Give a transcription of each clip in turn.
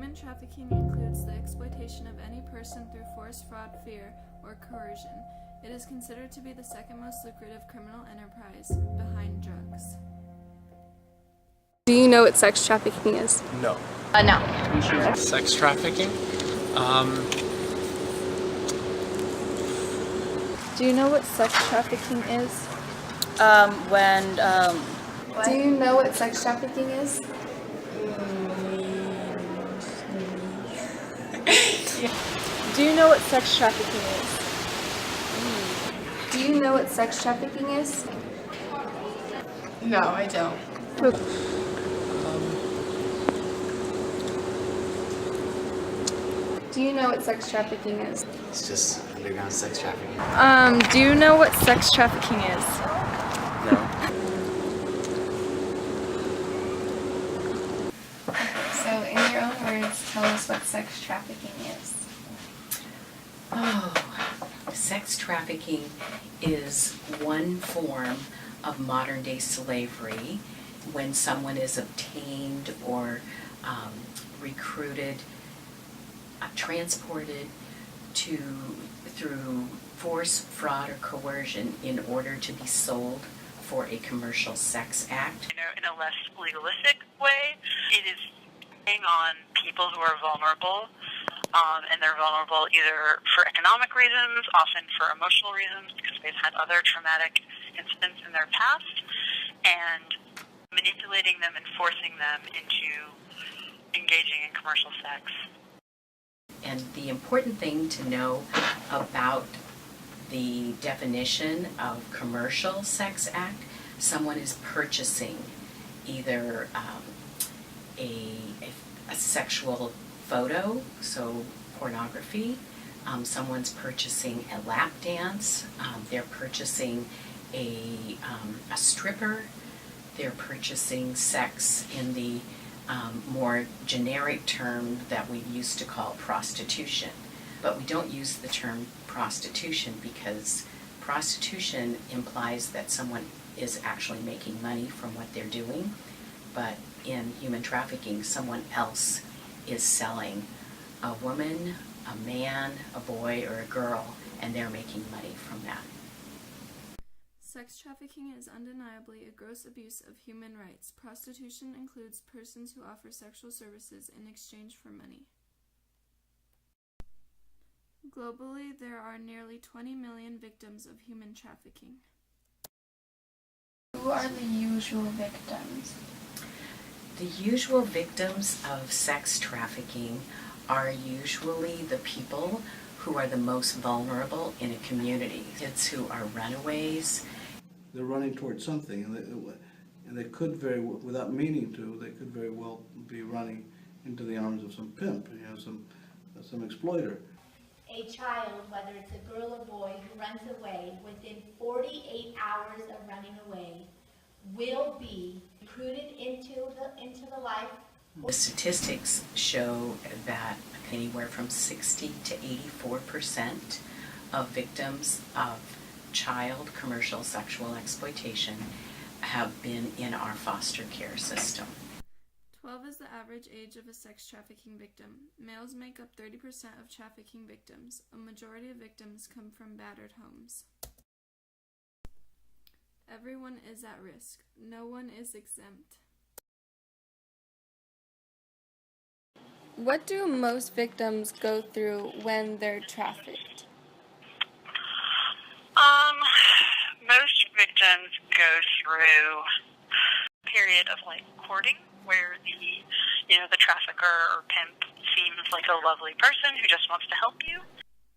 Human trafficking includes the exploitation of any person through force, fraud, fear, or coercion. It is considered to be the second most lucrative criminal enterprise behind drugs. Do you know what sex trafficking is? No. No. Sex trafficking? Do you know what sex trafficking is? Do you know what sex trafficking is? Do you know what sex trafficking is? Do you know what sex trafficking is? No, I don't. Do you know what sex trafficking is? It's just underground sex trafficking. Do you know what sex trafficking is? No. So, in your own words, tell us what sex trafficking is. Oh, sex trafficking is one form of modern day slavery when someone is obtained or recruited, transported through force, fraud, or coercion in order to be sold for a commercial sex act. In a less legalistic way, it is preying on people who are vulnerable, and they're vulnerable either for economic reasons, often for emotional reasons, because they've had other traumatic incidents in their past, and manipulating them and forcing them into engaging in commercial sex. And the important thing to know about the definition of commercial sex act, someone is purchasing either a sexual photo, so pornography, someone's purchasing a lap dance, they're purchasing a stripper, they're purchasing sex in the more generic term that we used to call prostitution. But we don't use the term prostitution because prostitution implies that someone is actually making money from what they're doing. But in human trafficking, someone else is selling a woman, a man, a boy, or a girl, and they're making money from that. Sex trafficking is undeniably a gross abuse of human rights. Prostitution includes persons who offer sexual services in exchange for money. Globally, there are nearly 20 million victims of human trafficking. Who are the usual victims? The usual victims of sex trafficking are usually the people who are the most vulnerable in a community. Kids who are runaways. They're running towards something, and they could very well, without meaning to, they could very well be running into the arms of some pimp, some exploiter. A child, whether it's a girl or boy, who runs away within 48 hours of running away, will be recruited into the life. The statistics show that anywhere from 60 to 84% of victims of child commercial sexual exploitation have been in our foster care system. 12 is the average age of a sex trafficking victim. Males make up 30% of trafficking victims. A majority of victims come from battered homes. Everyone is at risk. No one is exempt. What do most victims go through when they're trafficked? Most victims go through a period of courting where the trafficker or pimp seems like a lovely person who just wants to help you.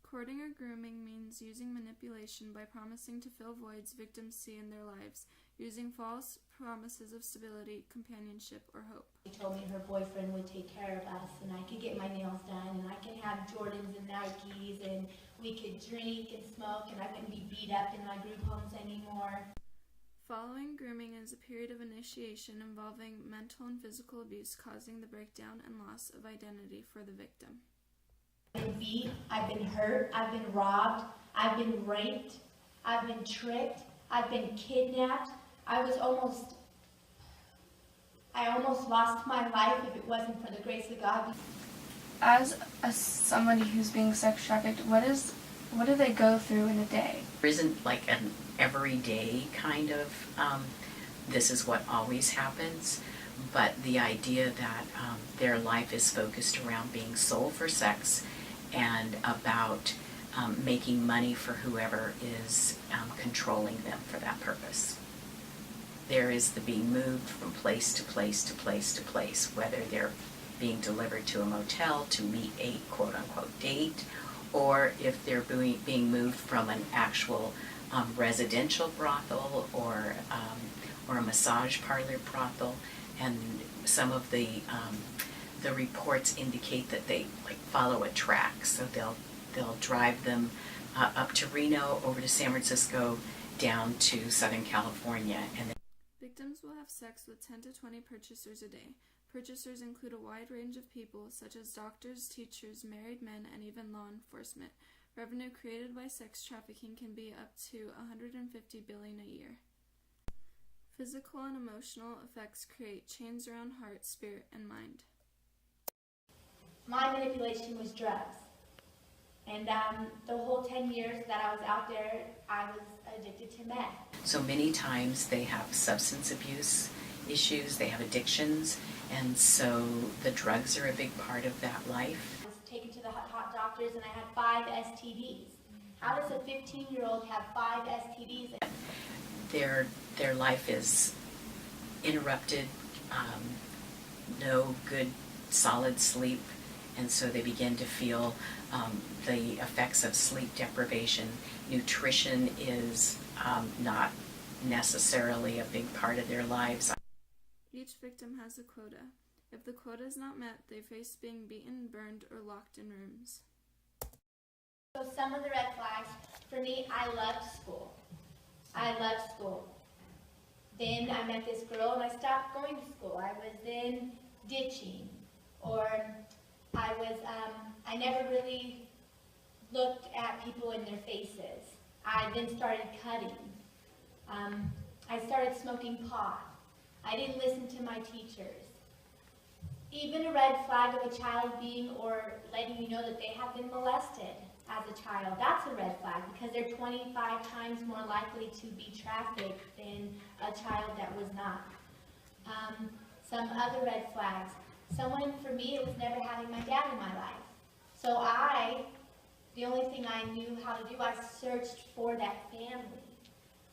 Courting or grooming means using manipulation by promising to fill voids victims see in their lives, using false promises of stability, companionship, or hope. She told me her boyfriend would take care of us, and I could get my nails done, and I could have Jordans and Nikes, and we could drink and smoke, and I wouldn't be beat up in my group homes anymore. Following grooming is a period of initiation involving mental and physical abuse causing the breakdown and loss of identity for the victim. I've been beat, I've been hurt, I've been robbed, I've been raped, I've been tricked, I've been kidnapped. I almost lost my life if it wasn't for the grace of God. as somebody who's being sex trafficked, what do they go through in a day? There isn't like an everyday kind of, this is what always happens, but the idea that their life is focused around being sold for sex and about making money for whoever is controlling them for that purpose. There is the being moved from place to place to place to place, whether they're being delivered to a motel to meet a quote-unquote date, or if they're being moved from an actual residential brothel or a massage parlor brothel. And some of the reports indicate that they like follow a track, so they'll drive them up to Reno, over to San Francisco, down to Southern California, and Victims will have sex with 10 to 20 purchasers a day. Purchasers include a wide range of people, such as doctors, teachers, married men, and even law enforcement. Revenue created by sex trafficking can be up to $150 billion a year. Physical and emotional effects create chains around heart, spirit, and mind. My manipulation was drugs. And the whole 10 years that I was out there, I was addicted to meth. so many times they have substance abuse issues, they have addictions, and so the drugs are a big part of that life. I was taken to the hot doctors and I had 5 STDs. How does a 15-year-old have 5 STDs? Their life is interrupted, no good solid sleep, and so they begin to feel the effects of sleep deprivation. Nutrition is not necessarily a big part of their lives. Each victim has a quota. If the quota is not met, they face being beaten, burned, or locked in rooms. So some of the red flags, for me, I loved school. I loved school. Then I met this girl and I stopped going to school. I was then ditching, or I never really looked at people in their faces. I then started cutting. I started smoking pot. I didn't listen to my teachers. Even a red flag of a child being or letting you know that they have been molested as a child, that's a red flag because they're 25 times more likely to be trafficked than a child that was not. Some other red flags. Someone, for me, it was never having my dad in my life. So the only thing I knew how to do, I searched for that family.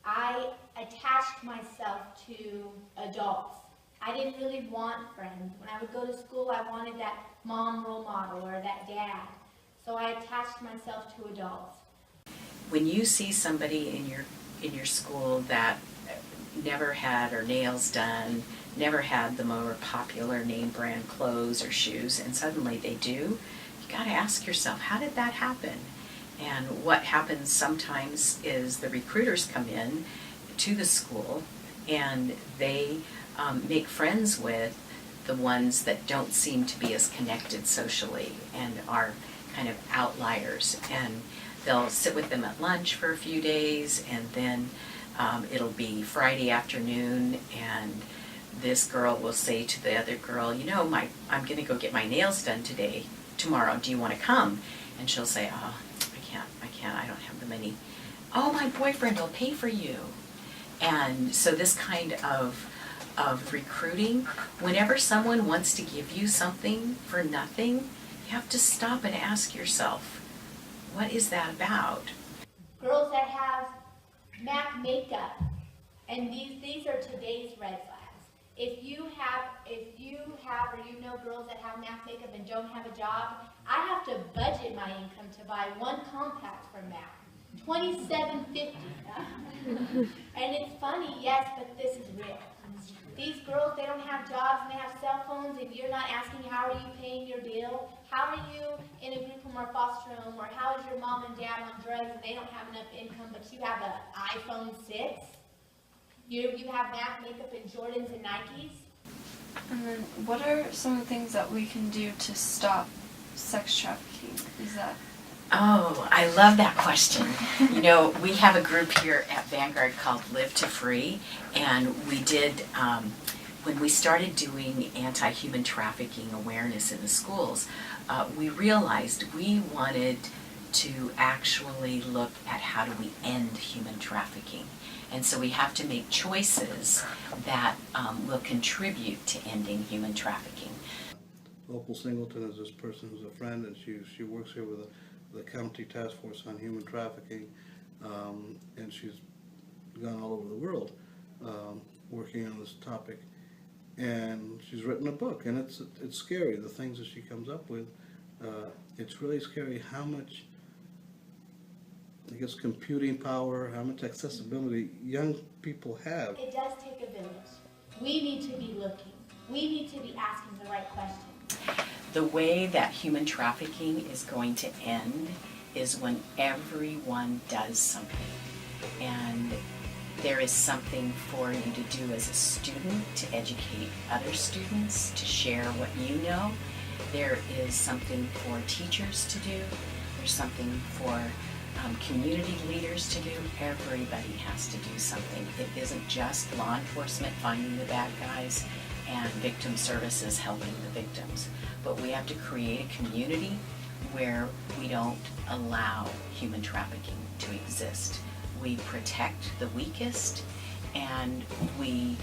I attached myself to adults. I didn't really want friends. When I would go to school, I wanted that mom role model or that dad. So I attached myself to adults. When you see somebody in your school that never had her nails done, never had the more popular name brand clothes or shoes, and suddenly they do, you got to ask yourself, how did that happen? And what happens sometimes is the recruiters come in to the school and they make friends with the ones that don't seem to be as connected socially and are kind of outliers. And they'll sit with them at lunch for a few days, and then it'll be Friday afternoon, and this girl will say to the other girl, you know, I'm going to go get my nails done tomorrow. Do you want to come? And she'll say, oh, I can't, I don't have the money. Oh, my boyfriend will pay for you. And so this kind of recruiting, whenever someone wants to give you something for nothing, you have to stop and ask yourself, what is that about? Girls that have MAC makeup, and these are today's red flags. If you have or you know girls that have MAC makeup and don't have a job, I have to budget my income to buy one compact from MAC. $27.50. And it's funny, yes, but this is real. These girls, they don't have jobs and they have cell phones, and you're not asking how are you paying your bill, how are you in a group home or foster home, or how is your mom and dad on drugs and they don't have enough income, but you have an iPhone 6? You have MAC makeup and Jordans and Nikes? And then what are some of the things that we can do to stop sex trafficking? Oh, I love that question. You know, we have a group here at Vanguard called Live to Free, and we did, when we started doing anti-human trafficking awareness in the schools, we realized we wanted to actually look at how do we end human trafficking. And so we have to make choices that will contribute to ending human trafficking. Opal Singleton is this person who's a friend, and she works here with the County Task Force on Human Trafficking, and she's gone all over the world working on this topic. And she's written a book, and it's scary, the things that she comes up with. It's really scary how much, I guess, computing power, how much accessibility young people have. It does take a village. We need to be looking. We need to be asking the right questions. The way that human trafficking is going to end is when everyone does something. And there is something for you to do as a student to educate other students, to share what you know. There is something for teachers to do. There's something for community leaders to do. Everybody has to do something. It isn't just law enforcement finding the bad guys and victim services helping the victims. But we have to create a community where we don't allow human trafficking to exist. We protect the weakest, and we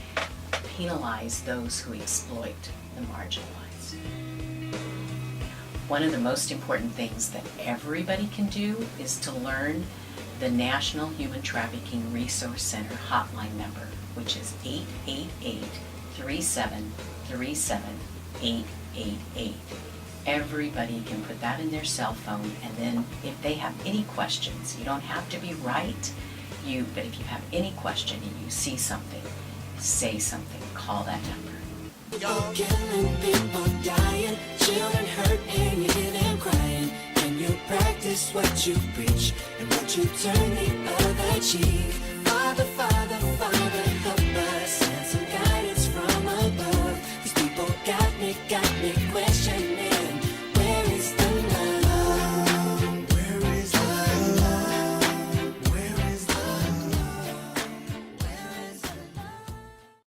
penalize those who exploit the marginalized. One of the most important things that everybody can do is to learn the National Human Trafficking Resource Center hotline number, which is 888-373-7888. Everybody can put that in their cell phone, and then if they have any questions, you don't have to be right, but if you have any question and you see something, say something, call that number. You're killing people, dying, children hurt, and you hear them crying. And you practice what you preach, and what you turn the other cheek. Father, Father,